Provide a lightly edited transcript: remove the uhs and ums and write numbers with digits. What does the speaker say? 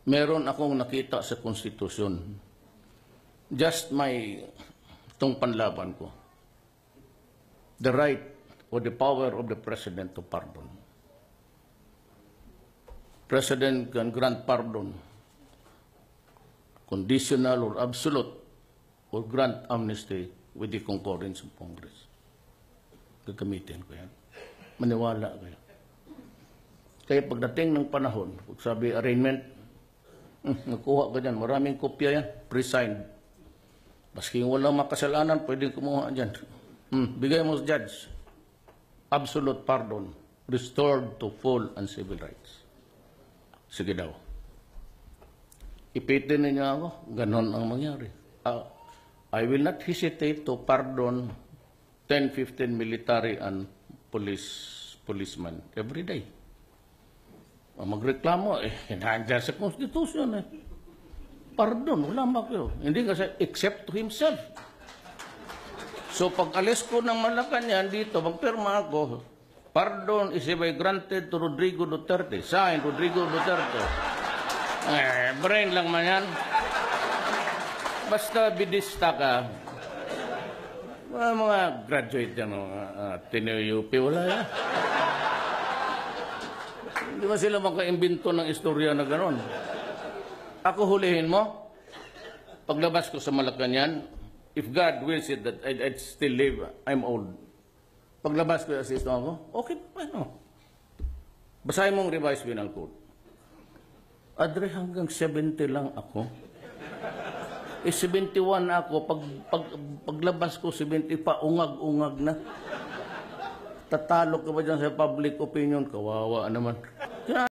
meron akong nakita sa konstitusyon. Just itong panlaban ko. The right or the power of the President to pardon. President can grant pardon, conditional or absolute, or grant amnesty with the concurrence of Congress. Gagamitin ko yan. Maniwala kayo. Kaya pagdating ng panahon, pag sabi arraignment, nakuha ka dyan. Maraming kopya yan. Pre-signed. Maski walang makasalanan, pwedeng kumuha dyan. Bigay mo sa judge. Absolute pardon. Restored to full and civil rights. Sige daw. Ipitin niya ako. Ganon ang mangyari. I will not hesitate to pardon 10-15 military and policemen every day. Magreklamo, nandiyan sa Constitution. Pardon, wala kayo. Hindi kasi except to himself. So pag alis ko ng Malacanang dito, magpirma ako, pardon is granted to Rodrigo Duterte. Sign, Rodrigo Duterte. Brain lang man yan. Basta bidista ka, mga graduate yan, Tineo-UP, wala yan. Hindi ba sila makaimbento ng istorya na gano'n? Ako hulihin mo, paglabas ko sa Malacanang, if God wills it that I'd still live, I'm old. Paglabas ko, assist ako, okay pa, no? Basahin mong revised penal code. Adre, hanggang 70 lang ako. 71 ako, paglabas ko, 70 pa, ungag-ungag na. Tatalo ka ba dyan sa public opinion? Kawawa naman.